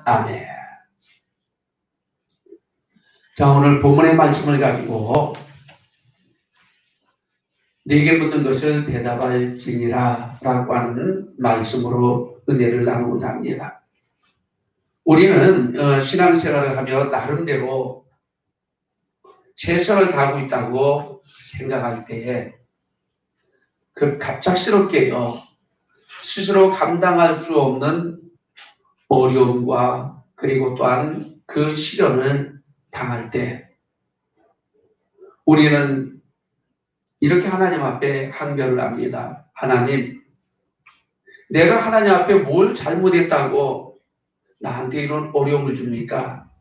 아멘. 자, 오늘 본문의 말씀을 가지고 네게 묻는 것을 대답할지니라 라고 하는 말씀으로 은혜를 나누고자 합니다. 우리는 신앙생활을 하며 나름대로 최선을 다하고 있다고 생각할 때에 갑작스럽게요, 스스로 감당할 수 없는 어려움과 그리고 또한 그 시련을 당할 때 우리는 이렇게 하나님 앞에 항변을 합니다. 하나님, 내가 하나님 앞에 뭘 잘못했다고 나한테 이런 어려움을 줍니까?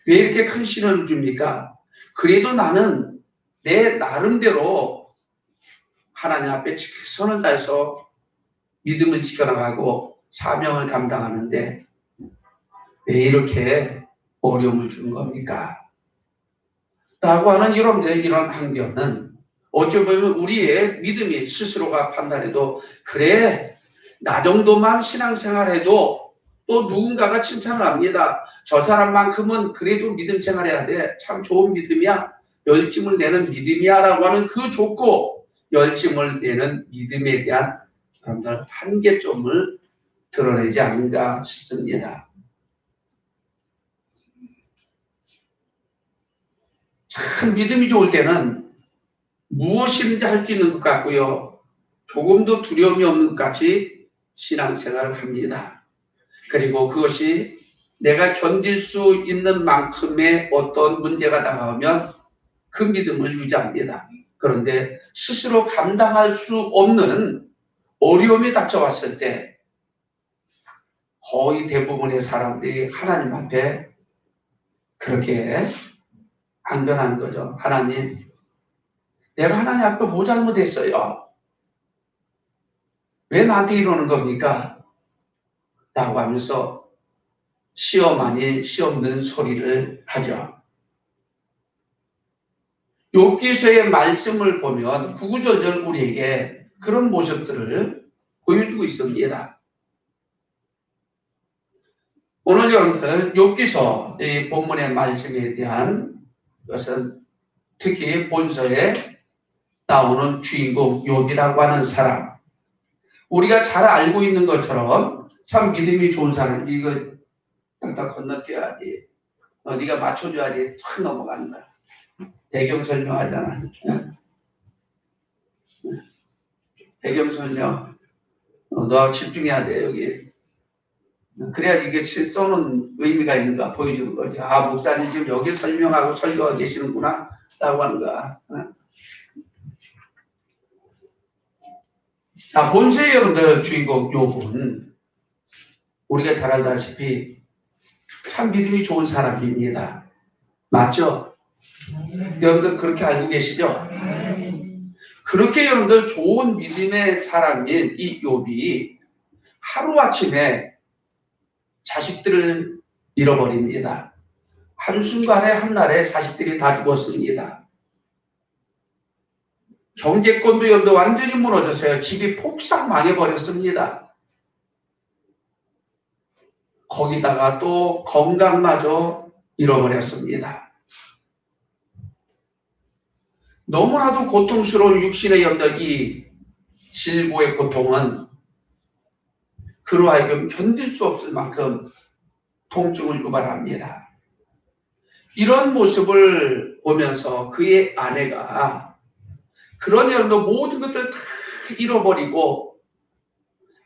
왜 이렇게 큰 시련을 줍니까? 그래도 나는 내 나름대로 하나님 앞에 최선을 다해서 믿음을 지켜나가고 사명을 감당하는데 왜 이렇게 어려움을 주는 겁니까? 라고 하는 이런 항변은 어찌 보면 우리의 믿음이 스스로가 판단해도 그래, 나 정도만 신앙생활해도 또 누군가가 칭찬을 합니다. 저 사람만큼은 그래도 믿음 생활해야 돼. 참 좋은 믿음이야. 열심을 내는 믿음이야. 라고 하는 그 좋고 열심을 내는 믿음에 대한 여러분들 한계점을 드러내지 않는가 싶습니다. 참 믿음이 좋을 때는 무엇이든지 할 수 있는 것 같고요. 조금도 두려움이 없는 것 같이 신앙생활을 합니다. 그리고 그것이 내가 견딜 수 있는 만큼의 어떤 문제가 다가오면 그 믿음을 유지합니다. 그런데 스스로 감당할 수 없는 어려움이 닥쳐왔을 때 거의 대부분의 사람들이 하나님 앞에 그렇게 항변하는 거죠. 하나님, 내가 하나님 앞에 뭐 잘못했어요? 왜 나한테 이러는 겁니까? 라고 하면서 시험 아닌 시험 는 소리를 하죠. 욥기서의 말씀을 보면 구구절절 우리에게 그런 모습들을 보여주고 있습니다. 오늘 여러분들 욥기서 이 본문의 말씀에 대한 것은 특히 본서에 나오는 주인공 욥이라고 하는 사람, 우리가 잘 알고 있는 것처럼 참 믿음이 좋은 사람, 이거 딱딱 건너뛰어야지, 네가 맞춰줘야지 탁 넘어가는 거야. 배경 설명하잖아. 배경 설명. 너 집중해야 돼, 여기. 그래야지 이게 써놓은 의미가 있는가 보여주는 거죠. 아, 목사님 지금 여기 설명하고 설교하고 계시는구나. 라고 하는 거야. 자, 본서의 여러분들 주인공 욥은 우리가 잘 알다시피 참 믿음이 좋은 사람입니다. 맞죠? 여러분들 그렇게 알고 계시죠? 그렇게 여러분들 좋은 믿음의 사람인 이 욥이 하루아침에 자식들을 잃어버립니다. 한순간에 한날에 자식들이 다 죽었습니다. 경제권도 여러분들 완전히 무너졌어요. 집이 폭삭 망해버렸습니다. 거기다가 또 건강마저 잃어버렸습니다. 너무나도 고통스러운 육신의 여러분들 이 질고의 고통은 그로 하여금 견딜 수 없을 만큼 통증을 유발합니다. 이런 모습을 보면서 그의 아내가 그런 여러분들 모든 것들을 다 잃어버리고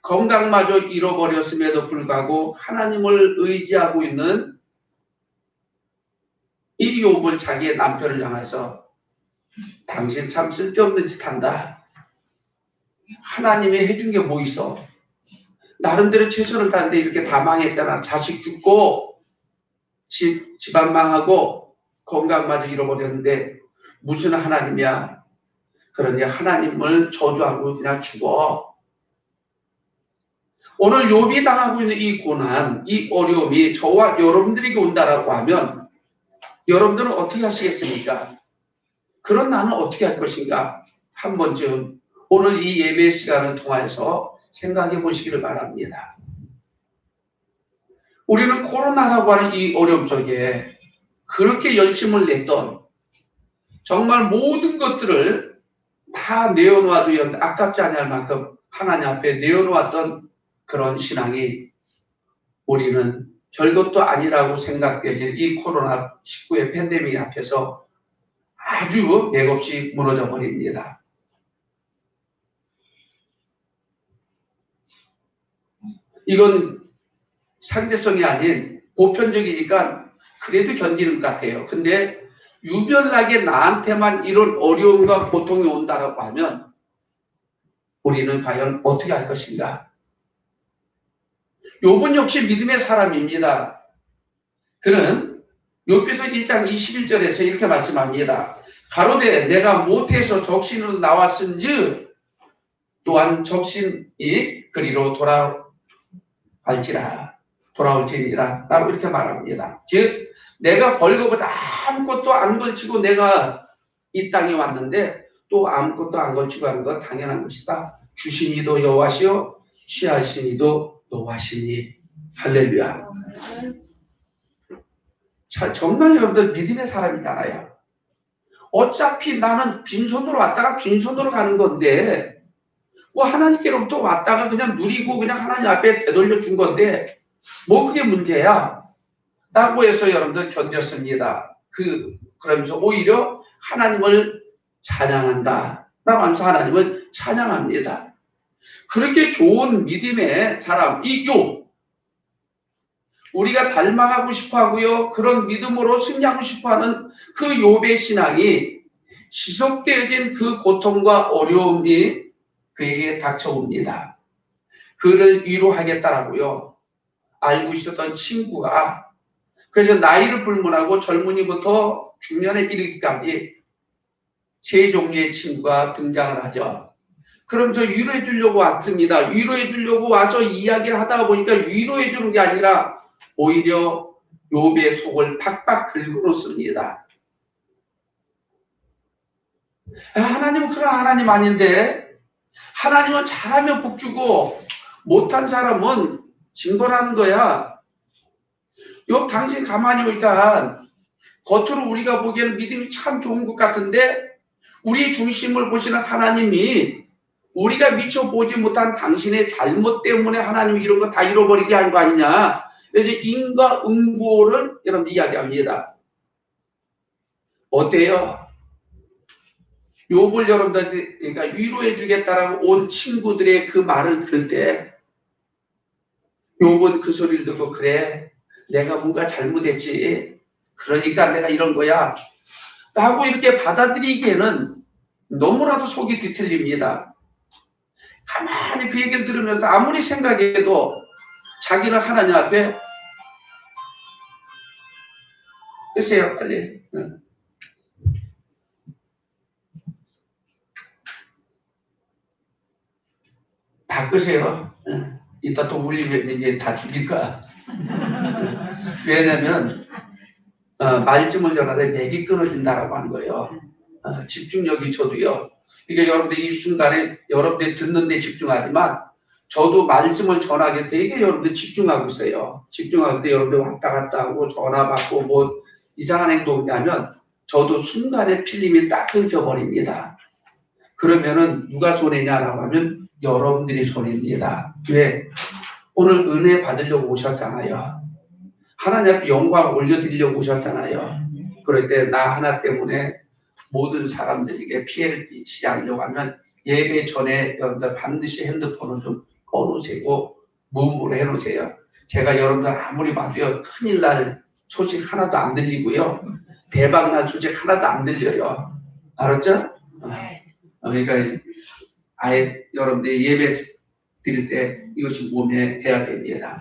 건강마저 잃어버렸음에도 불구하고 하나님을 의지하고 있는 이 욥을 자기의 남편을 향해서 당신 참 쓸데없는 짓 한다. 하나님이 해준 게 뭐 있어? 나름대로 최선을 다했는데 이렇게 다 망했잖아. 자식 죽고 집안 망하고 건강마저 잃어버렸는데 무슨 하나님이야? 그러니 하나님을 저주하고 그냥 죽어. 오늘 욥이 당하고 있는 이 고난, 이 어려움이 저와 여러분들에게 온다라고 하면 여러분들은 어떻게 하시겠습니까? 그런 나는 어떻게 할 것인가? 한 번쯤 오늘 이 예배 시간을 통해서 생각해 보시기를 바랍니다. 우리는 코로나라고 하는 이 어려움 속에 그렇게 열심을 냈던 정말 모든 것들을 다 내어놓아도 아깝지 않을 만큼 하나님 앞에 내어놓았던 그런 신앙이 우리는 별것도 아니라고 생각되는 이 코로나19의 팬데믹 앞에서 아주 맥없이 무너져 버립니다. 이건 상대성이 아닌 보편적이니까 그래도 견디는 것 같아요. 근데 유별나게 나한테만 이런 어려움과 고통이 온다라고 하면 우리는 과연 어떻게 할 것인가? 욥은 역시 믿음의 사람입니다. 그는 욥기서 1장 21절에서 이렇게 말씀합니다. 가로되 내가 모태에서 적신으로 나왔은즉 또한 적신이 그리로 돌아올지니라 라고 이렇게 말합니다. 즉 내가 벌거벗 아무것도 안 걸치고 내가 이 땅에 왔는데 또 아무것도 안 걸치고 하는 건 당연한 것이다. 주신 이도 여호와시요 취하신 이도 여호와시니. 할렐루야. 정말 여러분들 믿음의 사람이잖아요. 어차피 나는 빈손으로 왔다가 빈손으로 가는 건데 뭐 하나님께로부터 왔다가 그냥 누리고 그냥 하나님 앞에 되돌려 준 건데 뭐 그게 문제야 라고 해서 여러분들 견뎠습니다. 그러면서 오히려 하나님을 찬양한다 라고 하면서 하나님을 찬양합니다. 그렇게 좋은 믿음의 사람 이 욥 우리가 닮아가고 싶어하고요. 그런 믿음으로 승리하고 싶어하는 그 욥의 신앙이 지속되어진 그 고통과 어려움이 그에게 닥쳐옵니다. 그를 위로하겠다라고요. 알고 있었던 친구가 그래서 나이를 불문하고 젊은이부터 중년에 이르기까지 세 종류의 친구가 등장을 하죠. 그러면서 위로해 주려고 왔습니다. 위로해 주려고 와서 이야기를 하다가 보니까 위로해 주는 게 아니라 오히려 욥의 속을 팍팍 긁어놓습니다. 하나님은 그런 하나님 아닌데 하나님은 잘하면 복주고 못한 사람은 징벌하는 거야. 욥 당신 가만히 보니까 겉으로 우리가 보기에는 믿음이 참 좋은 것 같은데 우리의 중심을 보시는 하나님이 우리가 미처 보지 못한 당신의 잘못 때문에 하나님이 이런 거 다 잃어버리게 한 거 아니냐. 그래서 인과응보를 여러분 이야기합니다. 어때요? 욥을 여러분들 그러니까 위로해 주겠다라고 온 친구들의 그 말을 들을 때 욥은 그 소리를 듣고 그래 내가 뭔가 잘못했지 그러니까 내가 이런 거야 라고 이렇게 받아들이기에는 너무나도 속이 뒤틀립니다. 가만히 그 얘기를 들으면서 아무리 생각해도 자기는 하나님 앞에 글쎄요 빨리 바꾸세요. 이따 또 울리면 이제 다 죽일 거야. 왜냐면 말씀을 전하다 맥이 끊어진다라고 하는 거예요. 집중력이 저도요. 이게 여러분들 이 순간에 여러분들이 듣는 데 집중하지만 저도 말씀을 전하게 되게 여러분들 집중하고 있어요. 집중할 때 여러분들 왔다 갔다 하고 전화 받고 뭐 이상한 행동을 하면 저도 순간에 필름이 딱 끊겨버립니다. 그러면은 누가 손해냐라고 하면 여러분들이 손해입니다. 왜? 오늘 은혜 받으려고 오셨잖아요. 하나님 앞에 영광 올려드리려고 오셨잖아요. 그럴 때 나 하나 때문에 모든 사람들에게 피해를 끼치지 않으려고 하면 예배 전에 여러분들 반드시 핸드폰을 좀 꺼놓으시고 무음으로 해놓으세요. 제가 여러분들 아무리 봐도요 큰일 날 소식 하나도 안 들리고요. 대박 날 소식 하나도 안 들려요. 알았죠? 그러니까 아예 여러분들이 예배 드릴 때 이것이 몸에 해야 됩니다.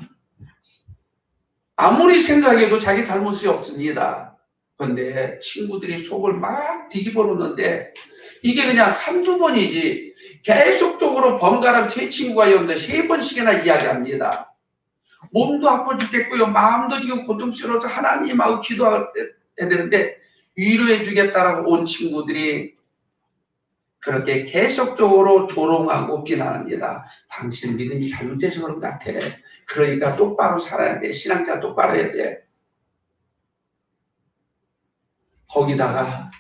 아무리 생각해도 자기 잘못이 없습니다. 그런데 친구들이 속을 막 뒤집어 놓는데 이게 그냥 한두 번이지 계속적으로 번갈아 세 친구가 여러분들 3번씩이나 이야기합니다. 몸도 아파 죽겠고요. 마음도 지금 고통스러워서 하나님하고 기도해야 되는데 위로해 주겠다라고 온 친구들이 그렇게 계속적으로 조롱하고 비난합니다. 당신 믿음이 잘못돼서 그런 것 같아. 그러니까 똑바로 살아야 돼. 신앙자 똑바로 해야 돼. 거기다가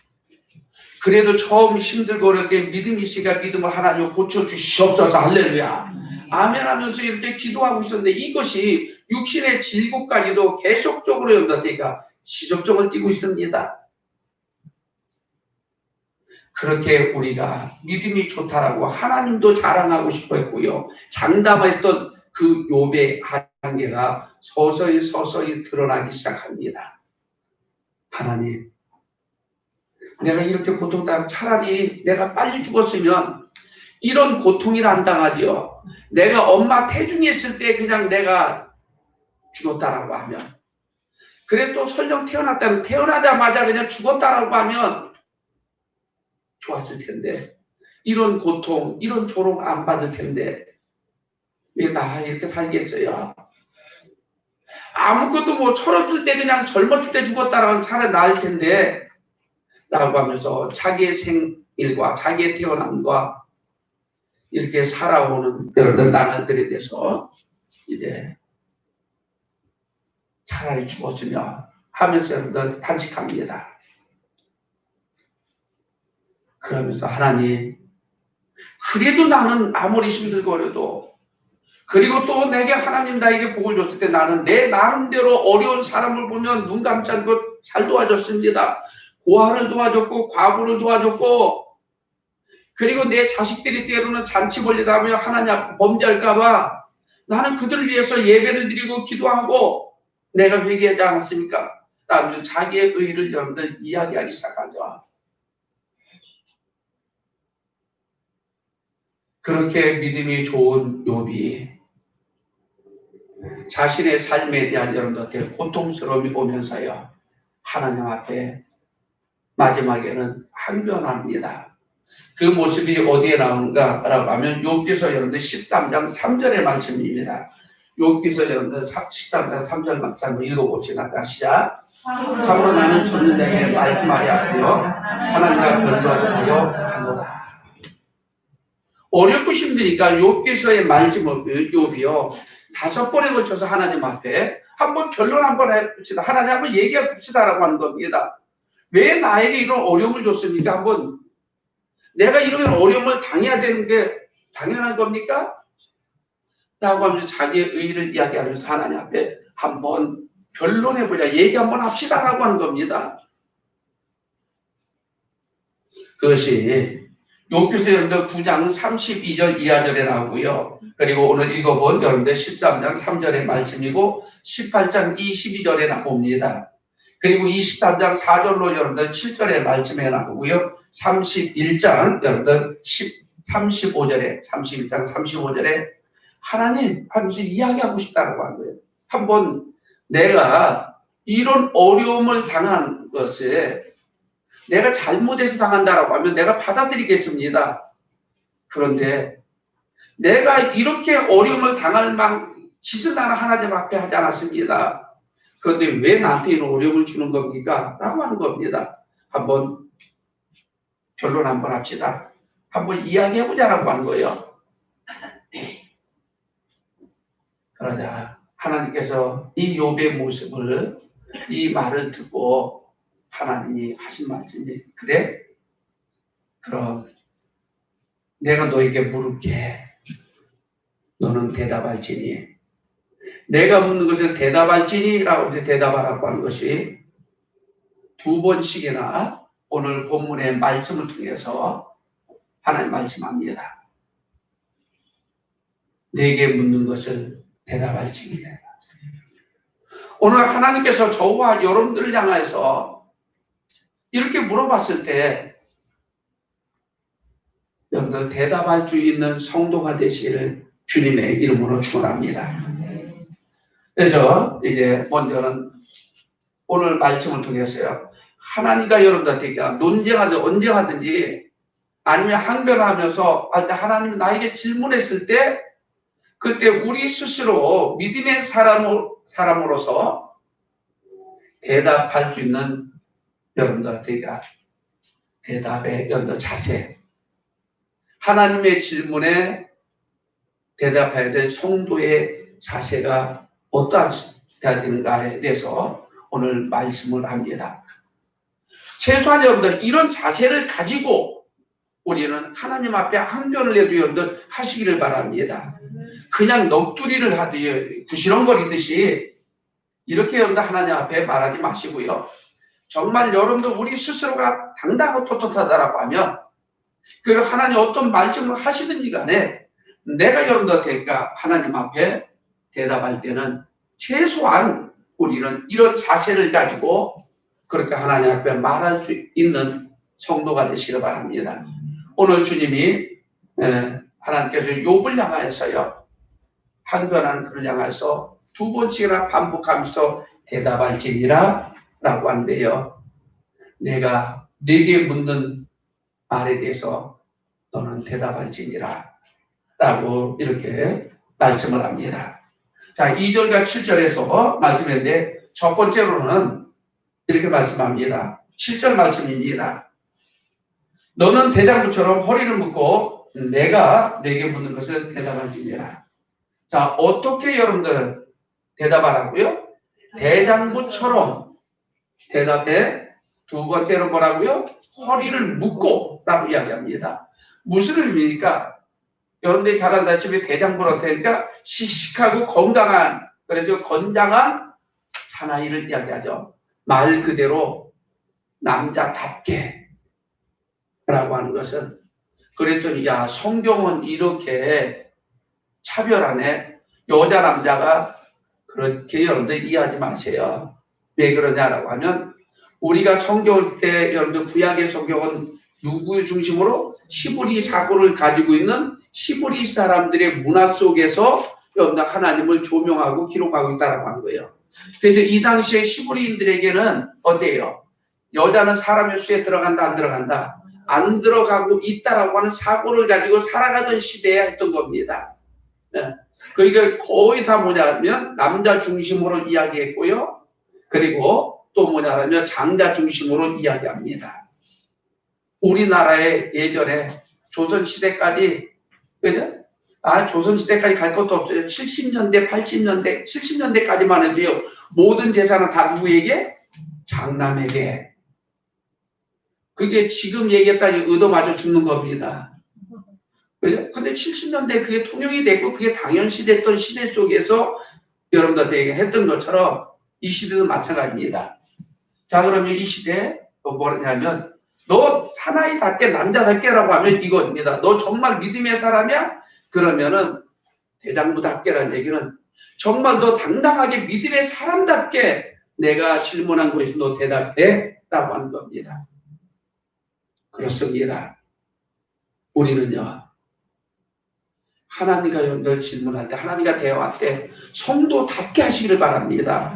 그래도 처음 힘들고 어릴 때 믿음이 있으니까 믿음을 하나님 고쳐주시옵소서. 할렐루야. 아멘 하면서 이렇게 기도하고 있었는데 이것이 육신의 질곡까지도 계속적으로 연다니까 시접점을 띄고 있습니다. 그렇게 우리가 믿음이 좋다라고 하나님도 자랑하고 싶어 했고요. 장담했던 그 욥의 한계가 서서히 드러나기 시작합니다. 하나님, 내가 이렇게 고통당하고 차라리 내가 빨리 죽었으면 이런 고통을 안 당하지요. 내가 엄마 태중에 있을 때 그냥 내가 죽었다라고 하면, 그래 또 설령 태어났다면 태어나자마자 그냥 죽었다라고 하면 좋았을 텐데, 이런 고통, 이런 조롱 안 받을 텐데 왜 나 이렇게 살겠어요? 아무것도 뭐 철없을 때 그냥 젊었을 때 죽었다라고 하면 차라리 나을 텐데 라고 하면서 자기의 생일과 자기의 태어남과 이렇게 살아오는 여러분들 나날들에 대해서 이제 차라리 죽었으면 하면서 여러분들 탄식합니다. 그러면서 하나님, 그래도 나는 아무리 힘들고 어려도, 그리고 또 내게 하나님 나에게 복을 줬을 때 나는 내 나름대로 어려운 사람을 보면 눈 감지 않고 잘 도와줬습니다. 고아를 도와줬고 과부를 도와줬고, 그리고 내 자식들이 때로는 잔치 벌리다 하면 하나님 앞에 범죄할까봐 나는 그들을 위해서 예배를 드리고 기도하고 내가 회개하지 않았습니까? 라면서 자기의 의를 여러분들 이야기하기 시작하죠. 그렇게 믿음이 좋은 욥이 자신의 삶에 대한 여러분들한테 고통스러움이 오면서요, 하나님 앞에 마지막에는 항변합니다. 그 모습이 어디에 나오는가라고 하면 욥기서 여러분들 13장 3절의 말씀입니다. 욥기서 여러분들 13장 3절 말씀 한번 읽어봅시다. 시작. 참으로 나는 젖는 자에게 말씀하려 하고요, 하나님과 변론하여 하노라. 어렵고 힘드니까 욥기서의 말씀을 욥이요 5번에 걸쳐서 하나님 앞에 한번 변론 한번 해봅시다. 하나님 한번 얘기해 봅시다라고 하는 겁니다. 왜 나에게 이런 어려움을 줬습니까? 한번 내가 이런 어려움을 당해야 되는 게 당연한 겁니까? 라고 하면서 자기의 의의를 이야기하면서 하나님 앞에 한번 변론해보자, 얘기 한번 합시다라고 하는 겁니다. 그것이 욥기서 여러분들 9장 32절 이하절에 나오고요. 그리고 오늘 읽어본 여러분들 13장 3절의 말씀이고 18장 22절에 나옵니다. 그리고 23장 4절로 여러분들 7절의 말씀에 나오고요. 31장 여러분들 31장 35절에 하나님 하면서 이야기하고 싶다고 하는 거예요. 한번 내가 이런 어려움을 당한 것에 내가 잘못해서 당한다라고 하면 내가 받아들이겠습니다. 그런데 내가 이렇게 어려움을 당할 만한 짓을 나는 하나님 앞에 하지 않았습니다. 그런데 왜 나한테 이런 어려움을 주는 겁니까? 라고 하는 겁니다. 한번 결론 한번 합시다. 한번 이야기해보자라고 하는 거예요. 그러자 하나님께서 이 욥의 모습을, 이 말을 듣고 하나님이 하신 말씀이, 그래? 그럼 내가 너에게 물을게. 너는 대답할지니. 내가 묻는 것을 대답할지니 라고 이제 대답하라고 하는 것이 2번씩이나 오늘 본문의 말씀을 통해서 하나님 말씀합니다. 내게 묻는 것을 대답할지니. 오늘 하나님께서 저와 여러분들을 향해서 이렇게 물어봤을 때 여러분들 대답할 수 있는 성도가 되시기를 주님의 이름으로 축원합니다. 그래서 이제 먼저는 오늘 말씀을 통해서요, 하나님과 여러분들한테 논쟁하든 언제 하든지 아니면 항변하면서 하나님이 나에게 질문했을 때 그때 우리 스스로 믿음의 사람으로서 대답할 수 있는 여러분들한테 대답의 여러분들 자세, 하나님의 질문에 대답해야 될 성도의 자세가 어떠해야 되는가에 대해서 오늘 말씀을 합니다. 최소한 여러분들 이런 자세를 가지고 우리는 하나님 앞에 항변을 해도 여러분들 하시기를 바랍니다. 그냥 넋두리를 하듯이 구시렁거리듯이 이렇게 여러분들 하나님 앞에 말하지 마시고요. 정말 여러분들 우리 스스로가 당당하고 떳떳하다라고 하면 그 하나님 어떤 말씀을 하시든지 간에 내가 여러분들한테 하나님 앞에 대답할 때는 최소한 우리는 이런 자세를 가지고 그렇게 하나님 앞에 말할 수 있는 성도가 되시길 바랍니다. 오늘 주님이 하나님께서 욥을 향하여서요. 항변하는 그를 향해서 두 번씩이나 반복하면서 대답할지니라 라고 하는데요. 내가 네게 묻는 말에 대해서 너는 대답할지니라 라고 이렇게 말씀을 합니다. 자, 2절과 7절에서 말씀했는데 첫 번째로는 이렇게 말씀합니다. 7절 말씀입니다. 너는 대장부처럼 허리를 묶고 내가 네게 묻는 것을 대답할지니라. 자, 어떻게 여러분들 대답하라고요? 대장부처럼 대답해. 두 번째로 뭐라고요? 허리를 묶고 라고 이야기합니다. 무슨 의미입니까? 여러분들이 잘 안다시피 대장부로 되니까 씩씩하고 건강한, 그래서 건장한 사나이를 이야기하죠. 말 그대로 남자답게 라고 하는 것은 그랬더니 야 성경은 이렇게 차별하네. 여자 남자가 그렇게 여러분들 이해하지 마세요. 왜 그러냐라고 하면 우리가 성경을 때 여러분들 구약의 성경은 누구 중심으로 히브리 사고를 가지고 있는 히브리 사람들의 문화 속에서 여러분들 하나님을 조명하고 기록하고 있다라고 하는 거예요. 그래서 이 당시에 히브리인들에게는 어때요? 여자는 사람의 수에 들어간다 안 들어간다? 안 들어가고 있다라고 하는 사고를 가지고 살아가던 시대에 했던 겁니다. 네. 그러니까 거의 다 뭐냐면 남자 중심으로 이야기했고요. 그리고 또 뭐냐면 장자 중심으로 이야기합니다. 우리나라의 예전에 조선시대까지, 그죠? 조선시대까지 갈 것도 없어요. 70년대, 80년대, 70년대까지만 해도요. 모든 재산은 다 누구에게? 장남에게. 그게 지금 얘기했다니 얻어맞아 죽는 겁니다. 그죠? 근데 70년대 그게 통용이 됐고 그게 당연시 됐던 시대 속에서 여러분들에게 했던 것처럼 이 시대도 마찬가지입니다. 자, 그러면 이 시대에 뭐냐면 너 사나이답게 남자답게라고 하면 이겁니다. 너 정말 믿음의 사람이야? 그러면은 대장부답게라는 얘기는 정말 너 당당하게 믿음의 사람답게 내가 질문한 것이 너 대답해? 라고 하는 겁니다. 그렇습니다. 우리는요. 하나님과 여러분들 질문할 때 하나님과 대화할 때 성도답게 하시기를 바랍니다.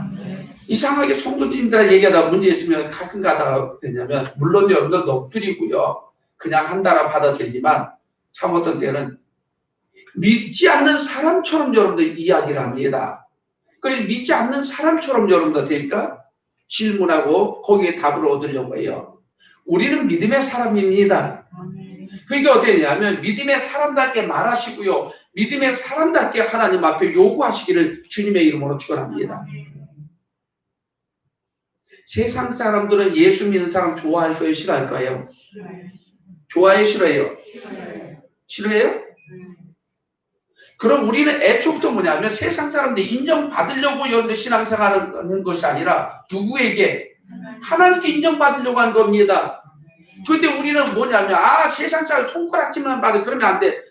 이상하게 성도님들 얘기하다 문제 있으면 가끔 가다가 되냐면 물론 여러분들 넋두리고요. 그냥 한다라 받아들이지만 참 어떤 때는 믿지 않는 사람처럼 여러분들 이야기를 합니다. 그래서 믿지 않는 사람처럼 여러분들 되니까 질문하고 거기에 답을 얻으려고 해요. 우리는 믿음의 사람입니다. 그게 어땠냐면 믿음의 사람답게 말하시고요. 믿음의 사람답게 하나님 앞에 요구하시기를 주님의 이름으로 축원합니다. 세상 사람들은 예수 믿는 사람 좋아할까요? 싫어할까요? 좋아해요? 싫어해요? 싫어해요? 그럼 우리는 애초부터 뭐냐면 세상 사람들 인정받으려고 여러분들 신앙생활을 하는 것이 아니라 누구에게? 하나님께 인정받으려고 하는 겁니다. 근데 우리는 뭐냐면 세상 사람 손가락질만 받으 그러면 안 돼.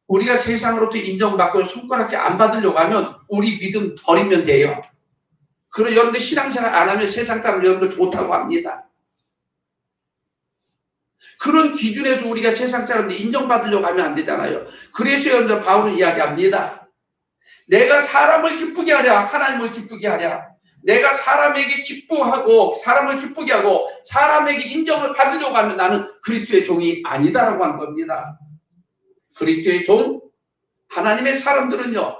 우리가 세상으로부터 인정받고 손가락질 안 받으려고 하면 우리 믿음 버리면 돼요. 그럼 여러분들 신앙생활 안 하면 세상 사람 여러분들 좋다고 합니다. 그런 기준에서 우리가 세상 사람들 인정받으려고 하면 안 되잖아요. 그래서 여러분들 바울은 이야기합니다. 내가 사람을 기쁘게 하랴 하나님을 기쁘게 하랴. 내가 사람에게 기뻐하고 사람을 기쁘게 하고 사람에게 인정을 받으려고 하면 나는 그리스도의 종이 아니다라고 하는 겁니다. 그리스도의 종, 하나님의 사람들은요.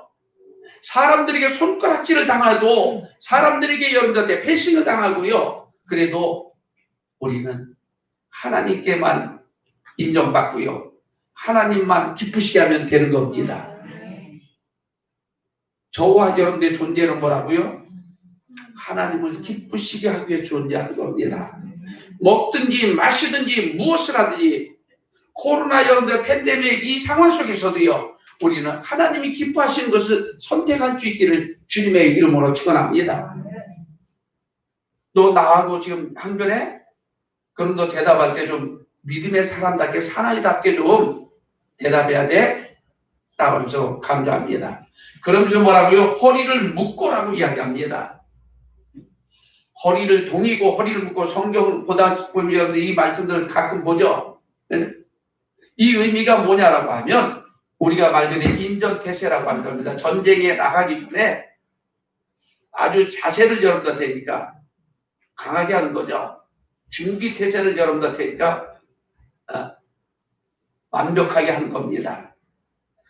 사람들에게 손가락질을 당해도 사람들에게 여러분들한테 패싱을 당하고요. 그래도 우리는 하나님께만 인정받고요. 하나님만 기쁘시게 하면 되는 겁니다. 저와 여러분들의 존재는 뭐라고요? 하나님을 기쁘시게 하기 위해 존재하는 겁니다. 먹든지 마시든지 무엇을 하든지 코로나 여러분들 팬데믹 이 상황 속에서도요. 우리는 하나님이 기뻐하시는 것을 선택할 수 있기를 주님의 이름으로 축원합니다. 너 나하고 지금 항변해? 그럼 너 대답할 때 좀 믿음의 사람답게 사나이답게 좀 대답해야 돼? 라면서 강조합니다. 그러면서 뭐라고요? 허리를 묶고라고 이야기합니다. 허리를 동이고 허리를 묶고 성경을 보다 보면 이 말씀들을 가끔 보죠. 이 의미가 뭐냐라고 하면 우리가 말하는 인전태세라고 하는 겁니다. 전쟁에 나가기 전에 아주 자세를 여러분들 되니까 강하게 하는 거죠. 준비태세를 여러분들 되니까 완벽하게 하는 겁니다.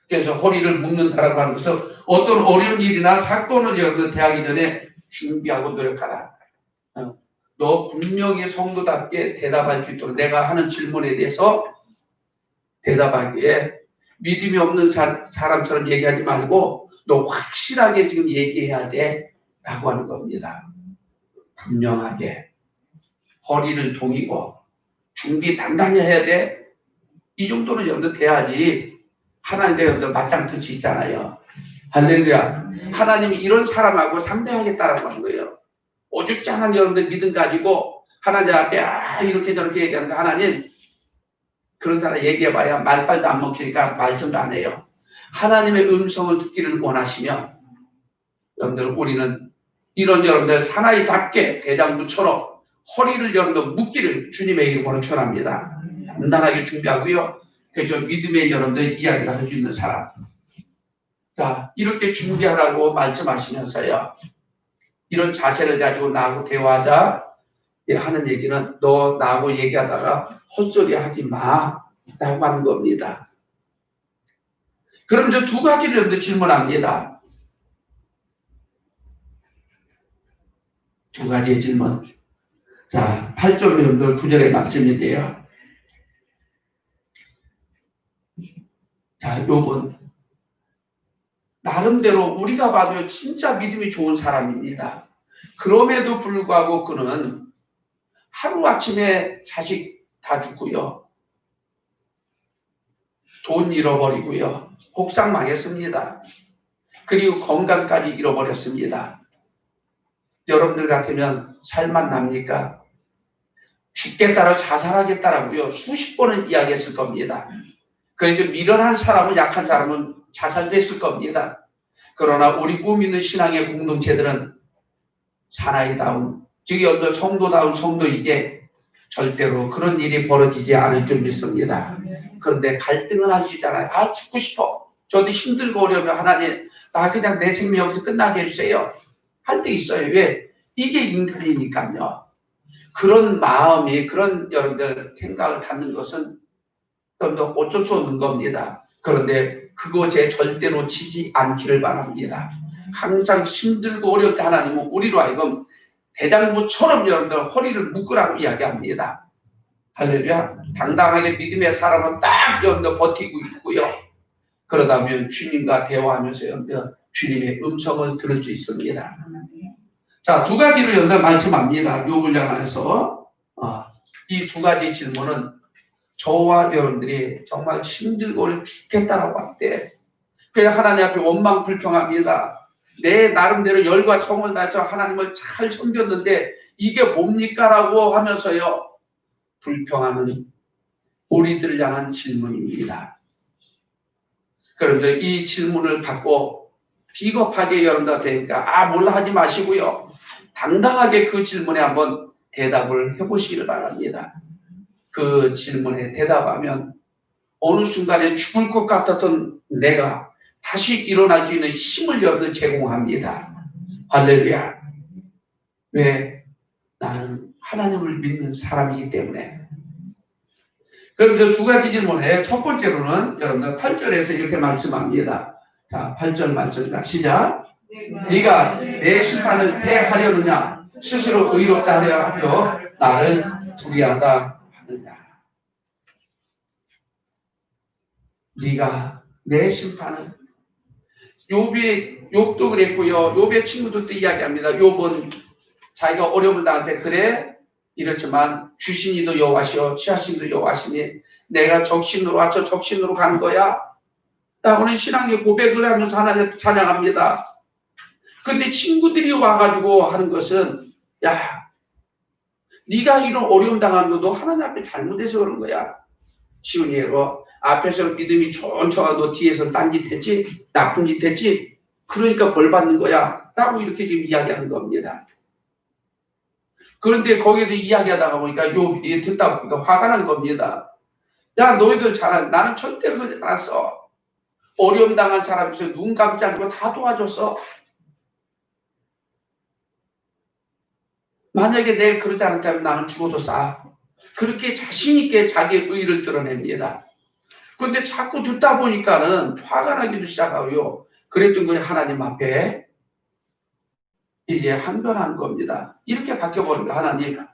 그래서 허리를 묶는다라고 하는 것은 어떤 어려운 일이나 사건을 여러분들 대하기 전에 준비하고 노력하라. 너 분명히 성도답게 대답할 수 있도록 내가 하는 질문에 대해서 대답하기에 믿음이 없는 사람처럼 얘기하지 말고 너 확실하게 지금 얘기해야 돼 라고 하는 겁니다. 분명하게 허리를 동이고 준비 단단히 해야 돼. 이 정도는 여러분들 돼야지 하나님과 여러분들 맞짱 뜰 수 있잖아요. 할렐루야. 하나님이 이런 사람하고 상대하겠다라고 하는 거예요. 오죽장한 여러분들 믿음 가지고 하나님 앞에 이렇게 저렇게 얘기하는데 하나님 그런 사람 얘기해봐야 말빨도 안 먹히니까 말씀도 안 해요. 하나님의 음성을 듣기를 원하시면 여러분들 우리는 이런 여러분들 사나이답게 대장부처럼 허리를 여러분들 묶기를 주님의 이름으로 축원합니다. 단단하게 준비하고요. 그래서 믿음의 여러분들 이야기를 할 수 있는 사람. 자, 이렇게 준비하라고 말씀하시면서요. 이런 자세를 가지고 나하고 대화하자 하는 얘기는 너 나하고 얘기하다가 헛소리 하지 마 라고 하는 겁니다. 그럼 저 두 가지를 여러분들 질문합니다. 두 가지의 질문. 자, 8절 여러분들 9절의 말씀인데요. 자, 요번 나름대로 우리가 봐도 진짜 믿음이 좋은 사람입니다. 그럼에도 불구하고 그는 하루아침에 자식 다 죽고요. 돈 잃어버리고요. 복상 망했습니다. 그리고 건강까지 잃어버렸습니다. 여러분들 같으면 살만 납니까? 죽겠다라 자살하겠다라고요. 수십 번은 이야기했을 겁니다. 그래서 미련한 사람은 약한 사람은 자살도 했을 겁니다. 그러나 우리 꿈 있는 신앙의 공동체들은 사나이다운, 즉 어떤 성도다운 성도이게 절대로 그런 일이 벌어지지 않을 줄 믿습니다. 그런데 갈등은 할 수 있잖아요. 아, 죽고 싶어. 저도 힘들고 어려우면 하나님, 나 그냥 내 생명 여기서 끝나게 해주세요. 할 때 있어요. 왜? 이게 인간이니까요. 그런 마음이, 그런 여러분들 생각을 갖는 것은 여러분들 어쩔 수 없는 겁니다. 그런데 그것에 절대 놓치지 않기를 바랍니다. 항상 힘들고 어려울 때 하나님은 우리로 하여금 대장부처럼 여러분들 허리를 묶으라고 이야기합니다. 할렐루야. 당당하게 믿음의 사람은 딱 여러분들 버티고 있고요. 그러다 보면 주님과 대화하면서 여러분들 주님의 음성을 들을 수 있습니다. 자, 두 가지를 여러분들 말씀합니다. 욥을 향해서 이 두 가지 질문은 저와 여러분들이 정말 힘들고 죽겠다라고 할 때 그냥 하나님 앞에 원망 불평합니다. 내 나름대로 열과 성을 다해서 하나님을 잘 섬겼는데 이게 뭡니까? 라고 하면서요. 불평하는 우리들 향한 질문입니다. 그런데 이 질문을 받고 비겁하게 여러분들 되니까 몰라 하지 마시고요. 당당하게 그 질문에 한번 대답을 해보시기를 바랍니다. 그 질문에 대답하면 어느 순간에 죽을 것 같았던 내가 다시 일어날 수 있는 힘을 여러분들 제공합니다. 할렐루야. 왜? 나는 하나님을 믿는 사람이기 때문에. 그럼 저 두 가지 질문에 첫 번째로는 여러분들 8절에서 이렇게 말씀합니다. 자, 8절 말씀입니다. 시작. 네가 내 심판을 패하려느냐 스스로 의롭다 하려 나를 두려하다 하느냐. 네가 내 심판을 욥도 그랬고요. 욥의 친구들도 이야기합니다. 욥은 자기가 어려움을 당할 때 그래 이렇지만 주신이도 여호와시오 취하신이도 여호와시니 내가 적신으로 와서 적신으로 간 거야. 라고는 신앙의 고백을 하면서 하나님 찬양합니다. 근데 친구들이 와가지고 하는 것은 야 네가 이런 어려움 당하는 것도 하나님 앞에 잘못해서 그런 거야. 쉬운 예로 앞에서는 믿음이 좋은 척하고 너 뒤에서는 딴짓 했지 나쁜 짓 했지 그러니까 벌 받는 거야 라고 이렇게 지금 이야기하는 겁니다. 그런데 거기에서 이야기하다가 보니까 욥이 듣다 보니까 화가 난 겁니다. 야 너희들 잘한 나는 절대로 그러지 않았어. 어려움 당한 사람에서 눈 감지 않고 다 도와줬어. 만약에 내가 그러지 않았다면 나는 죽어도 싸. 그렇게 자신있게 자기의 의의를 드러냅니다. 그런데 자꾸 듣다 보니까는 화가 나기도 시작하고요. 그랬던 것이 하나님 앞에 이제 항변하는 겁니다. 이렇게 바뀌어버린 거예요. 하나님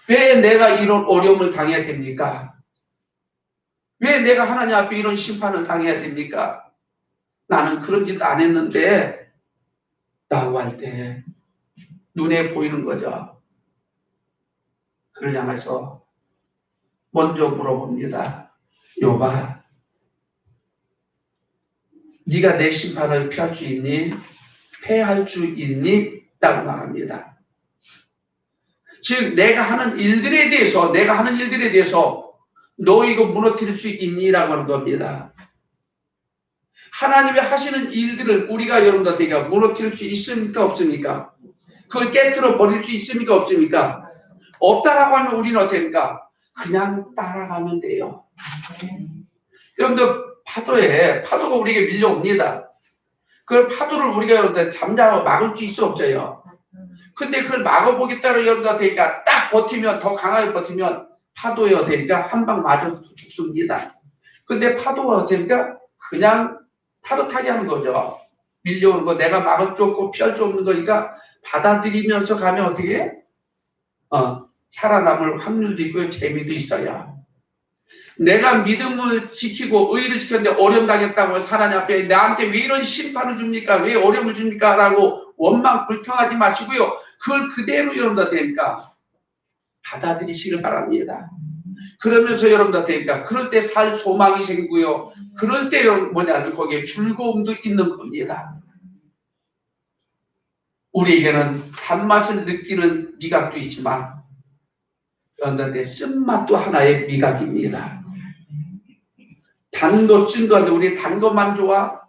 왜 내가 이런 어려움을 당해야 됩니까? 왜 내가 하나님 앞에 이런 심판을 당해야 됩니까? 나는 그런 짓 안 했는데 라고 할 때 눈에 보이는 거죠. 그를 향해서 먼저 물어봅니다. 욥아 네가 내 심판을 피할 수 있니? 패할 수 있니? 라고 말합니다. 즉 내가 하는 일들에 대해서 너 이거 무너뜨릴 수 있니? 라고 하는 겁니다. 하나님이 하시는 일들을 우리가 여러분들에게 무너뜨릴 수 있습니까? 없습니까? 그걸 깨트려 버릴 수 있습니까? 없습니까? 없다라고 하면 우리는 어떻게 합니까? 그냥 따라가면 돼요. 여러분들 파도가 우리에게 밀려옵니다. 그 파도를 우리가 여러분들 잠잠하고 막을 수 있어 없어요. 근데 그걸 막아보겠다고 여러분들한테 딱 버티면 더 강하게 버티면 파도에 어떻게니까 한 방 맞아서 죽습니다. 근데 파도가 어떻게니까 그냥 파도 타게 하는 거죠. 밀려오는 거 내가 막을 수 없고 피할 수 없는 거니까 받아들이면서 가면 어떻게 해? 살아남을 확률도 있고요. 재미도 있어요. 내가 믿음을 지키고 의의를 지켰는데 어려움 당했다고 하나님 앞에 나한테 왜 이런 심판을 줍니까? 왜 어려움을 줍니까? 라고 원망 불평하지 마시고요. 그걸 그대로 여러분들한테 받아들이시길 바랍니다. 그러면서 여러분들한테 그럴 때 살 소망이 생기고요. 그럴 때 뭐냐면 거기에 즐거움도 있는 겁니다. 우리에게는 단맛을 느끼는 미각도 있지만 여러분들한테 쓴맛도 하나의 미각입니다. 단 것, 쓴 것, 우리 단 것만 좋아?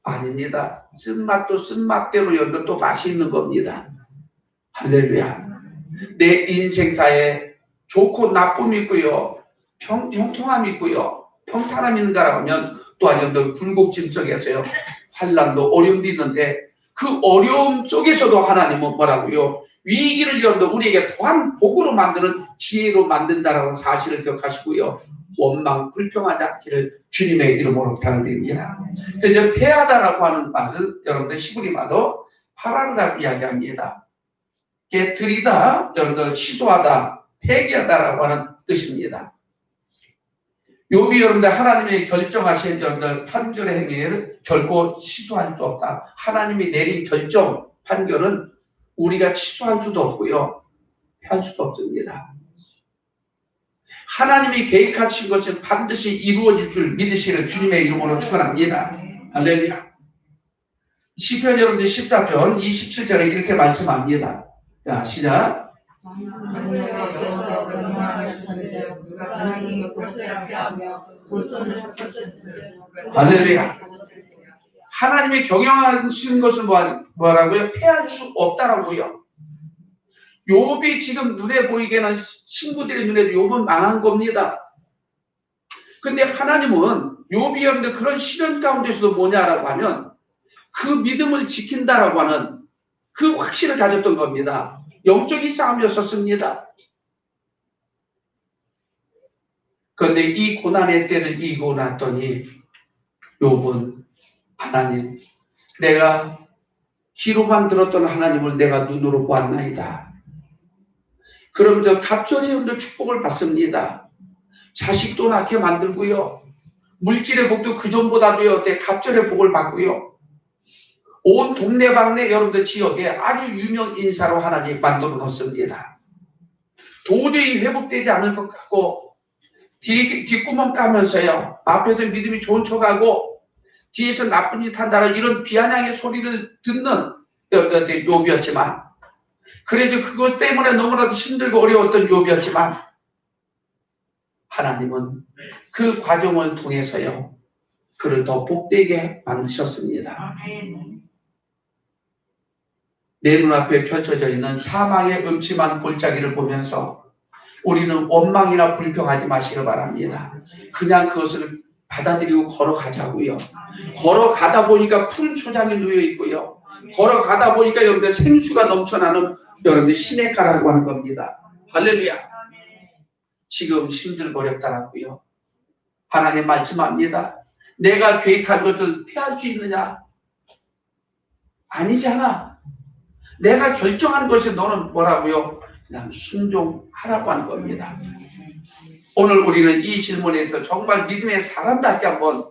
아닙니다. 쓴맛도 쓴맛대로 여러분 또 맛이 있는 겁니다. 할렐루야. 내 인생사에 좋고 나쁨이 있고요. 형통함이 있고요. 평탄함이 있는가라고 하면 또한 여러분들 굴곡짐 속에서요. 환난도 어려움도 있는데 그 어려움 속에서도 하나님은 뭐라고요? 위기를 여러분들 우리에게 또한 복으로 만드는 지혜로 만든다라는 사실을 기억하시고요. 원망 불평하지 않기를 주님의 이름으로 부탁드립니다. 그래서 패하다라고 하는 말은 여러분들 시부리마도 파라르라고 이야기합니다. 들이다, 여러분들 시도하다, 폐기하다라고 하는 뜻입니다. 욥이 여러분들 하나님이 결정하신 여러분들 판결의 행위를 결코 취소할 수 없다. 하나님이 내린 결정, 판결은 우리가 취소할 수도 없고요. 할 수도 없습니다. 하나님이 계획하신 것은 반드시 이루어질 줄 믿으시는 주님의 이름으로 축원합니다. 할렐루야. 시편 여러분들 14편 27절에 이렇게 말씀합니다. 자, 시작. 할렐루야. 하나님이 경영하시는 것은 뭐라고요? 패할 수 없다라고요. 욥이 지금 눈에 보이게는 친구들의 눈에도 욥은 망한 겁니다. 근데 하나님은 욥이 여러분들 그런 시련 가운데서도 뭐냐라고 하면 그 믿음을 지킨다라고 하는 그 확신을 가졌던 겁니다. 영적인 싸움이었었습니다. 그런데 이 고난의 때를 이기고 났더니 욥은 하나님, 내가 귀로만 들었던 하나님을 내가 눈으로 보았나이다. 그러면서 갑절의 여러분들 축복을 받습니다. 자식도 낳게 만들고요. 물질의 복도 그 전보다도요, 갑절의 복을 받고요. 온 동네방네 여러분들 지역에 아주 유명 인사로 하나님 만들어 놓습니다. 도저히 회복되지 않을 것 같고 뒷구멍 까면서요. 앞에서 믿음이 좋은 척하고 뒤에서 나쁜 짓 한다는 이런 비아냥의 소리를 듣는 여러분들 욥이었지만, 그래서 그것 때문에 너무나도 힘들고 어려웠던 욥이었지만, 하나님은 그 과정을 통해서요 그를 더 복되게 만드셨습니다. 내 눈앞에 펼쳐져 있는 사망의 음침한 골짜기를 보면서 우리는 원망이나 불평하지 마시길 바랍니다. 그냥 그것을 받아들이고 걸어가자고요. 걸어가다 보니까 푸른 초장이 놓여 있고요. 걸어가다 보니까 여러분들 생수가 넘쳐나는 여러분들 시냇가라고 하는 겁니다. 할렐루야. 지금 힘들고 어렵다라고요. 하나님 말씀합니다. 내가 계획한 것을 피할 수 있느냐? 아니잖아. 내가 결정한 것이 너는 뭐라고요? 그냥 순종하라고 하는 겁니다. 오늘 우리는 이 질문에서 정말 믿음의 사람답게 한번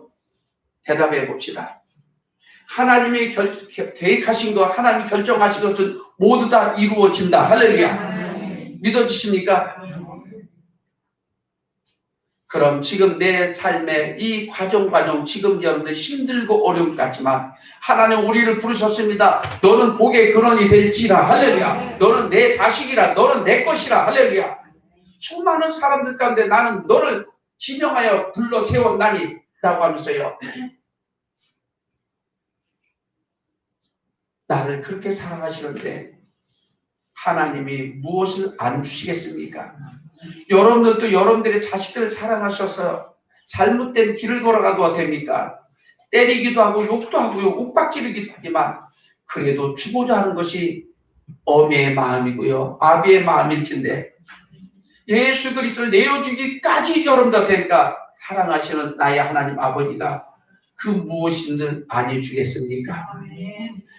대답해 봅시다. 하나님이 계획하신 것, 하나님이 결정하신 것은 모두 다 이루어진다. 할렐루야. 믿어지십니까? 그럼 지금 내 삶의 이 과정 지금 여러분들 힘들고 어려운 것 같지만 하나님 우리를 부르셨습니다. 너는 복의 근원이 될지라. 할렐루야. 너는 내 자식이라. 너는 내 것이라. 할렐루야. 수많은 사람들 가운데 나는 너를 지명하여 불러 세웠나니 라고 하면서요. 나를 그렇게 사랑하시는데 하나님이 무엇을 안 주시겠습니까? 여러분들도 여러분들의 자식들을 사랑하셔서 잘못된 길을 걸어가도 됩니까? 때리기도 하고 욕도 하고요. 욱박지르기도 하지만 그래도 주고자 하는 것이 어미의 마음이고요. 아비의 마음일진데 예수 그리스도를 내어주기까지 여러분들한테니까 사랑하시는 나의 하나님 아버지가 그 무엇인들 아니 주겠습니까?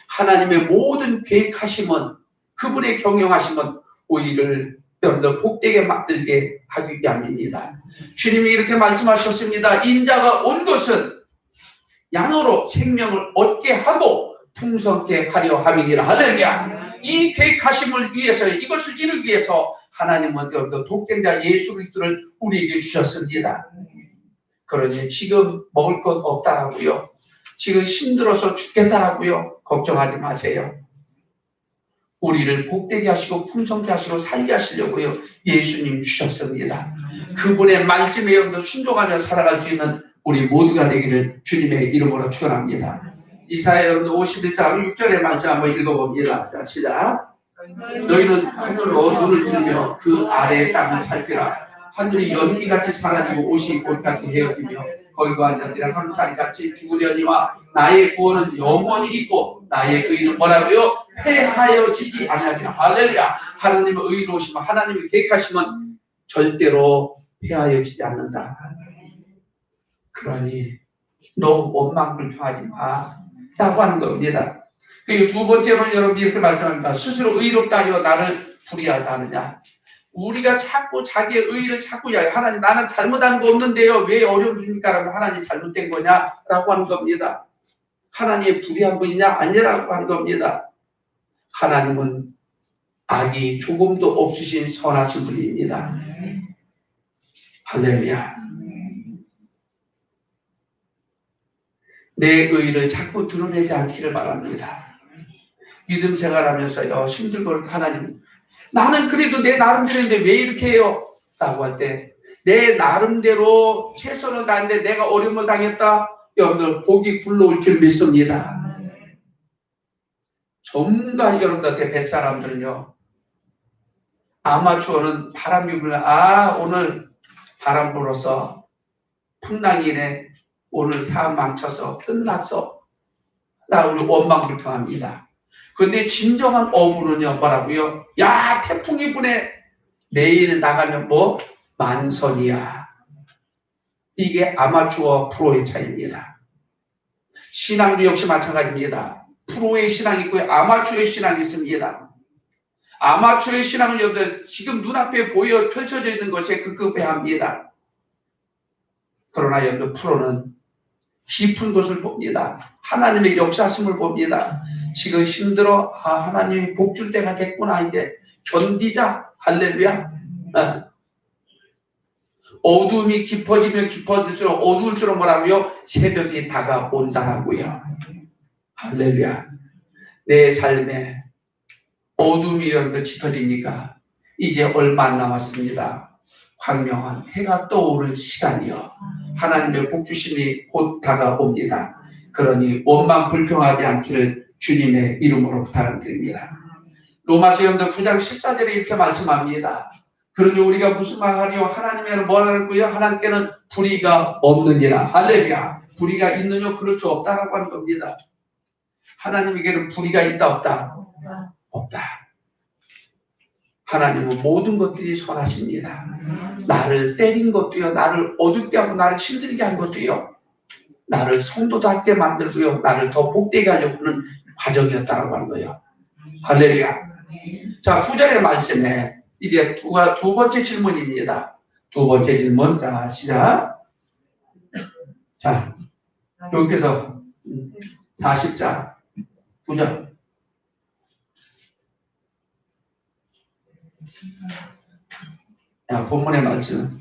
하나님의 모든 계획하심은 그분의 경영하심은 우리를 여러분들 복되게 만들게 하기 위함입니다. 주님이 이렇게 말씀하셨습니다. 인자가 온 것은 양으로 생명을 얻게 하고 풍성케 하려 함이니라. 할렐루야. 이 계획하심을 위해서 이것을 이루기 위해서 하나님은 여러분들 독생자 예수 그리스도를 우리에게 주셨습니다. 그러니 지금 먹을 것 없다라고요. 지금 힘들어서 죽겠다라고요. 걱정하지 마세요. 우리를 복되게 하시고 풍성케 하시고 살게 하시려고요. 예수님 주셨습니다. 그분의 말씀에 여러분들 순종하며 살아갈 수 있는 우리 모두가 되기를 주님의 이름으로 축원합니다. 이사야 여러분들 51장 6절의 말씀 한번 읽어봅니다. 자, 시작. 너희는 하늘로 눈을 들며 그 아래의 땅을 살피라. 하늘이 연기같이 사라지고 옷이 꽃같이 헤어지며 거기가 앉았더라. 함살같이 죽으려니와 나의 구원은 영원히 있고 나의 의는 뭐라고요? 패하여지지 아니하리라. 할렐루야. 하나님의 의로우시면 하나님의 계획하시면 절대로 패하여지지 않는다. 그러니 너 원망 불평하지 마 라고 하는 겁니다. 그리고 두 번째로는 여러분이 이렇게 말씀합니다. 스스로 의롭다 하여 나를 불의하다 하느냐. 우리가 자꾸 자기의 의의를 찾고 하나님 나는 잘못한 거 없는데요. 왜 어려움 주십니까? 라고 하나님 잘못된 거냐? 라고 하는 겁니다. 하나님의 불의한 분이냐? 아니라고 하는 겁니다. 하나님은 악이 조금도 없으신 선하신 분입니다. 할렐루야. 내 의의를 자꾸 드러내지 않기를 바랍니다. 믿음 생활하면서요. 힘들고 하나님 나는 그래도 내 나름대로인데 왜 이렇게 해요? 라고 할 때 내 나름대로 최선을 다했는데 내가 어려움을 당했다. 여러분들 복이 굴러올 줄 믿습니다. 전부 다 여러분들한테 뱃사람들은요. 아마추어는 바람이 불면 오늘 바람 불어서 풍랑이네. 오늘 사업 망쳐서 끝났어. 라고 원망 불평합니다. 근데 진정한 어부는요, 뭐라고요? 야, 태풍이 부네. 내일 나가면 뭐? 만선이야. 이게 아마추어 프로의 차이입니다. 신앙도 역시 마찬가지입니다. 프로의 신앙이 있고요. 아마추어의 신앙이 있습니다. 아마추어의 신앙은 여러분들 지금 눈앞에 보여 펼쳐져 있는 것에 급급해합니다. 그러나 여러분 프로는 깊은 곳을 봅니다. 하나님의 역사심을 봅니다. 지금 힘들어. 하나님이 복 줄 때가 됐구나. 이제 견디자. 할렐루야. 어둠이 깊어지면 깊어질수록 어두울수록 뭐라고요? 새벽이 다가온다라고요. 할렐루야. 내 삶에 어둠이 여러분들 짙어지니까 이제 얼마 안 남았습니다. 광명한 해가 떠오를 시간이요. 하나님의 복주심이 곧 다가옵니다. 그러니 원망 불평하지 않기를 주님의 이름으로 부탁드립니다. 로마서 9장 14절에 이렇게 말씀합니다. 그런데 우리가 무슨 말하리요? 하나님께는 뭐라고요? 하나님께는 불의가 없느니라. 할렐루야. 불의가 있느냐? 그렇죠. 없다라고 하는 겁니다. 하나님에게는 불의가 있다 없다? 없다. 하나님은 모든 것들이 선하십니다. 나를 때린 것도요, 나를 어둡게 하고 나를 힘들게 한 것도요, 나를 성도답게 만들고요, 나를 더 복되게 하려고 하는 과정이었다라고 하는 거예요. 할렐루야. 자, 9절의 말씀에 이제 두 번째 질문입니다. 두 번째 질문. 자, 시작. 자, 여기서 40장 9절. 자, 본문의 말씀.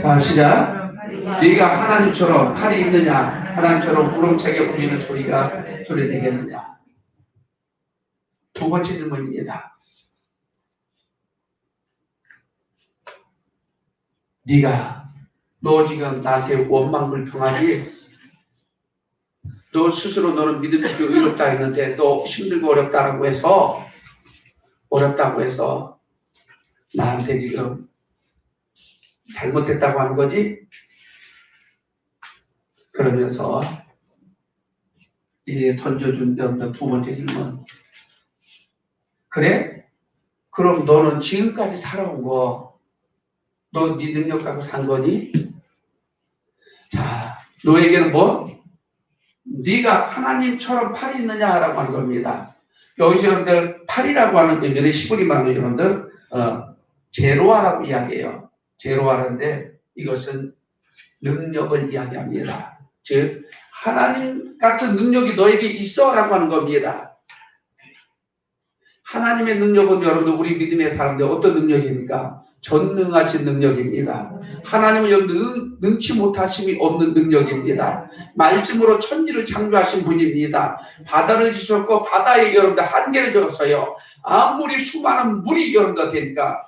자, 시작. 네가 하나님처럼 팔이 있느냐? 하나님처럼 우렁차게 울리는 소리가 되겠느냐? 두 번째 질문입니다. 너 지금 나한테 원망불평하지? 너 스스로 너는 믿음이 의롭다 했는데 너 힘들고 어렵다고 해서 나한테 지금 잘못됐다고 하는 거지? 그러면서 이제 던져준 두 번째 질문. 그래? 그럼 너는 지금까지 살아온 거, 너 네 능력 갖고 산 거니? 자, 너에게는 뭐? 네가 하나님처럼 팔이 있느냐라고 하는 겁니다. 여기서 여러분들 팔이라고 하는 의미는 시부리말로 여러분들 제로아라고 이야기해요. 제로아인데 이것은 능력을 이야기합니다. 즉 하나님 같은 능력이 너에게 있어라고 하는 겁니다. 하나님의 능력은 여러분들 우리 믿음의 사람들 어떤 능력입니까? 전능하신 능력입니다. 하나님은 여러분 능치 못하심이 없는 능력입니다. 말씀으로 천지를 창조하신 분입니다. 바다를 지셨고 바다에 여러분들 한계를 줬어요. 아무리 수많은 물이 여러분들 되니까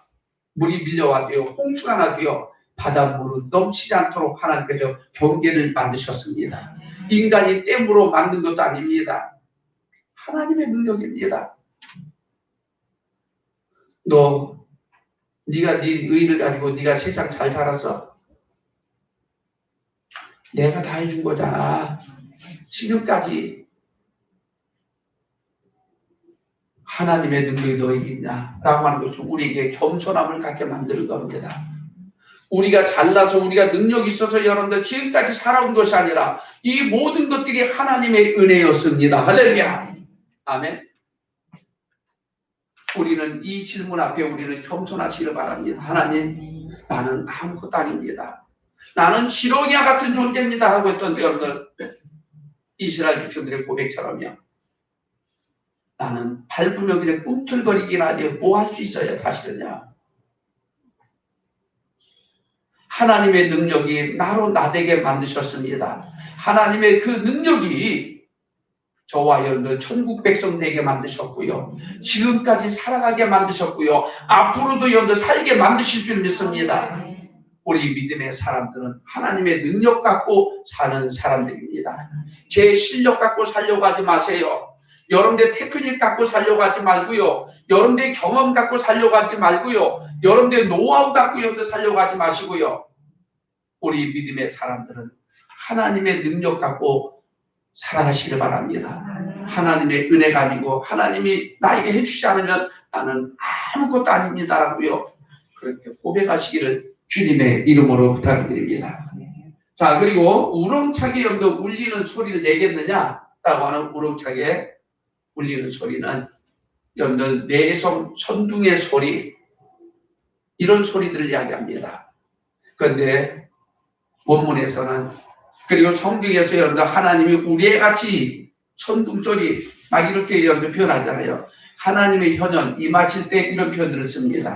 물이 밀려와도요, 홍수가 나도요, 바닷물은 넘치지 않도록 하나님께서 경계를 만드셨습니다. 인간이 댐으로 만든 것도 아닙니다. 하나님의 능력입니다. 네가 네 의를 가지고 네가 세상 잘 살았어? 내가 다 해준 거잖아. 지금까지 하나님의 능력이 너에게 있냐라고 하는 것은 우리에게 겸손함을 갖게 만드는 겁니다. 우리가 잘나서 우리가 능력이 있어서 여러분들 지금까지 살아온 것이 아니라 이 모든 것들이 하나님의 은혜였습니다. 할렐루야. 아멘. 우리는 이 질문 앞에 우리는 겸손하시길 바랍니다. 하나님, 나는 아무것도 아닙니다. 나는 시로니아 같은 존재입니다 하고 했던 여러분들 이스라엘 백성들의 고백처럼요. 나는 밟으며 그냥 꿈틀거리긴 하지 뭐 할 수 있어요 사실은요. 하나님의 능력이 나로 나되게 만드셨습니다. 하나님의 그 능력이 저와 여러분들 천국 백성 되게 만드셨고요. 지금까지 살아가게 만드셨고요. 앞으로도 여러분들 살게 만드실 줄 믿습니다. 우리 믿음의 사람들은 하나님의 능력 갖고 사는 사람들입니다. 제 실력 갖고 살려고 하지 마세요. 여러분들 테크닉 갖고 살려고 하지 말고요. 여러분들 경험 갖고 살려고 하지 말고요. 여러분들 노하우 갖고 여러분들 살려고 하지 마시고요. 우리 믿음의 사람들은 하나님의 능력 갖고 살아가시길 바랍니다. 하나님의 은혜가 아니고 하나님이 나에게 해주지 않으면 나는 아무것도 아닙니다라고요. 그렇게 고백하시기를 주님의 이름으로 부탁드립니다. 자, 그리고 우렁차게 여러분들 울리는 소리를 내겠느냐라고 하는 우렁차게 울리는 소리는 여러분들 내성 선둥의 소리 이런 소리들을 이야기합니다. 그런데 본문에서는 그리고 성경에서 여러분들 하나님이 우리의 같이 천둥소리 막 이렇게 여러분들 표현하잖아요. 하나님의 현현 임하실 때 이런 표현들을 씁니다.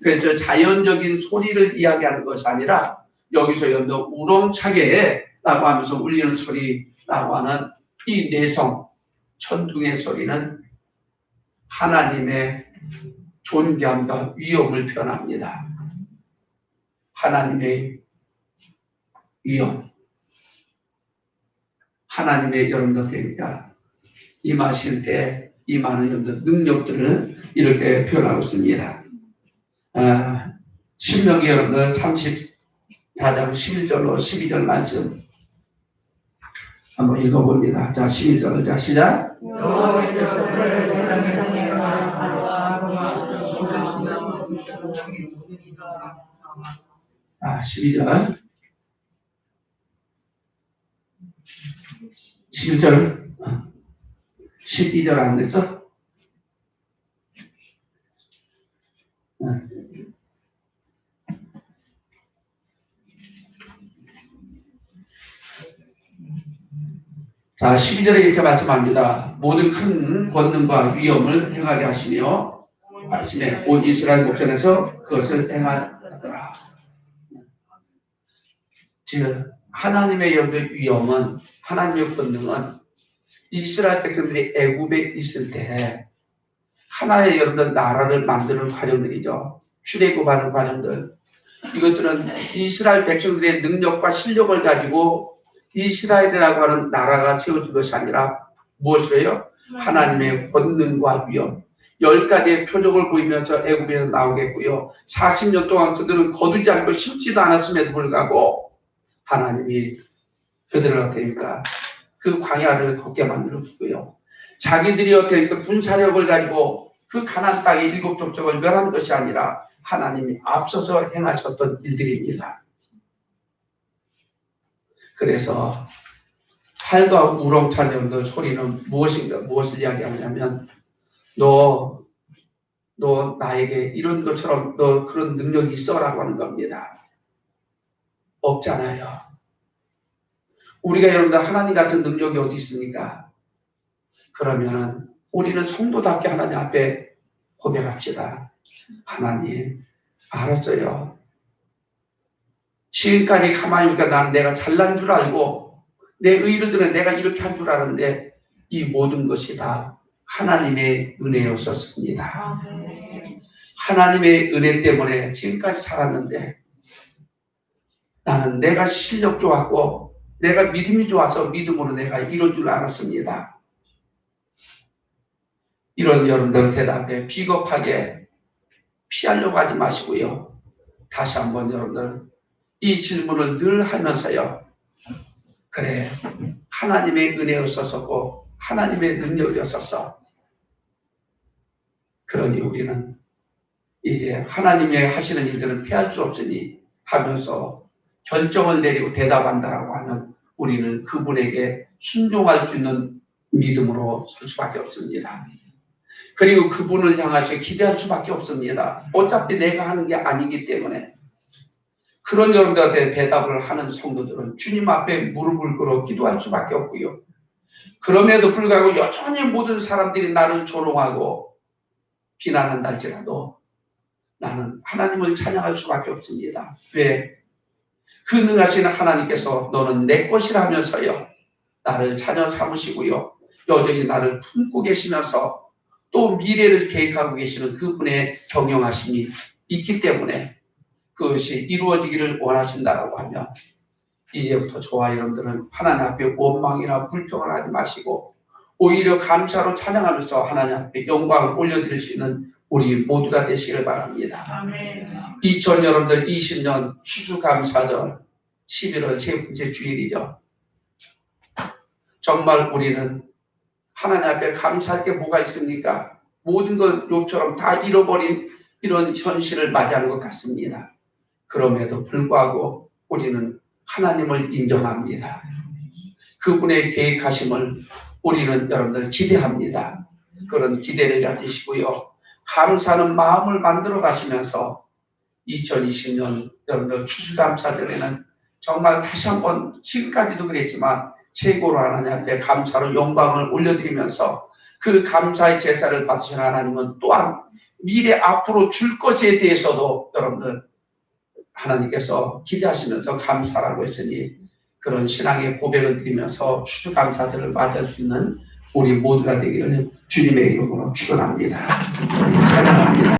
그래서 자연적인 소리를 이야기하는 것이 아니라 여기서 여러분들 우렁차게 라고 하면서 울리는 소리라고 하는 이 내성 천둥의 소리는 하나님의 존귀함과 위엄을 표현합니다. 하나님의 위엄, 하나님의 여러분들 되니까 임하실 때 임하는 여러분들 능력들을 이렇게 표현하고 있습니다. 신명기 여러분들 34장 11절로 12절 말씀 한번 읽어봅니다. 자, 11절 자 시작. 12절 11절 12절 안 됐어? 자, 12절에 이렇게 말씀합니다. 모든 큰 권능과 위엄을 행하게 하시며 말씀에 온 이스라엘 목전에서 그것을 행하더라. 즉 하나님의 여러분의 위엄은 하나님의 권능은 이스라엘 백성들이 애굽에 있을 때 하나의 여러분들 나라를 만드는 과정들이죠. 출애굽하는 과정들. 이것들은 이스라엘 백성들의 능력과 실력을 가지고 이스라엘이라고 하는 나라가 세워진 것이 아니라 무엇이에요? 하나님의 권능과 위엄. 10가지의 표적을 보이면서 애굽에서 나오겠고요. 40년 동안 그들은 거두지 않고 심지도 않았음에도 불구하고 하나님이 그들을 어떻게니까 그 광야를 걷게 만들었고요. 자기들이 어떻게 군사력을 가지고 그 가나안 땅의 7 족속을 멸한 것이 아니라 하나님이 앞서서 행하셨던 일들입니다. 그래서 팔과 우렁찬 소리는 무엇을 이야기하냐면 너 나에게 이런 것처럼 너 그런 능력이 있어라고 하는 겁니다. 없잖아요. 우리가 여러분들 하나님 같은 능력이 어디 있습니까? 그러면은 우리는 성도답게 하나님 앞에 고백합시다. 하나님, 알았어요. 지금까지 가만히 보니까 난 내가 잘난 줄 알고 내 의를 내가 이렇게 한 줄 알았는데 이 모든 것이 다 하나님의 은혜였었습니다. 하나님의 은혜 때문에 지금까지 살았는데 나는 내가 실력 좋았고 내가 믿음이 좋아서 믿음으로 내가 이런 줄 알았습니다. 이런 여러분들 대답에 비겁하게 피하려고 하지 마시고요. 다시 한번 여러분들 이 질문을 늘 하면서요. 그래, 하나님의 은혜였었고 하나님의 능력이었었어. 그러니 우리는 이제 하나님이 하시는 일들은 피할 수 없으니 하면서 결정을 내리고 대답한다라고 하면 우리는 그분에게 순종할 수 있는 믿음으로 설 수밖에 없습니다. 그리고 그분을 향해서 기대할 수밖에 없습니다. 어차피 내가 하는 게 아니기 때문에. 그런 여러분들한테 대답을 하는 성도들은 주님 앞에 무릎을 꿇어 기도할 수밖에 없고요. 그럼에도 불구하고 여전히 모든 사람들이 나를 조롱하고 비난한다 할지라도 나는 하나님을 찬양할 수밖에 없습니다. 왜? 그 능하신 하나님께서 너는 내 것이라면서요. 나를 자녀 삼으시고요. 여전히 나를 품고 계시면서 또 미래를 계획하고 계시는 그분의 경영하심이 있기 때문에 그것이 이루어지기를 원하신다라고 하면 이제부터 저와 여러분들은 하나님 앞에 원망이나 불평을 하지 마시고 오히려 감사로 찬양하면서 하나님 앞에 영광을 올려드릴 수 있는 우리 모두가 되시기를 바랍니다. 아멘. 2020년 추수감사절 11월 세 번째 주일이죠. 정말 우리는 하나님 앞에 감사할 게 뭐가 있습니까? 모든 걸 욥처럼 다 잃어버린 이런 현실을 맞이하는 것 같습니다. 그럼에도 불구하고 우리는 하나님을 인정합니다. 그분의 계획하심을 우리는 여러분들 기대합니다. 그런 기대를 가지시고요. 감사하는 마음을 만들어 가시면서 2020년 여러분들 추수감사절에는 정말 다시 한번 지금까지도 그랬지만 최고로 하나님 앞에 감사로 영광을 올려드리면서 그 감사의 제사를 받으신 하나님은 또한 미래 앞으로 줄 것에 대해서도 여러분들 하나님께서 기대하시면서 감사라고 했으니 그런 신앙의 고백을 드리면서 추수감사들을 맞을 수 있는 우리 모두가 되기를 주님의 이름으로 축원합니다. 찬양합니다.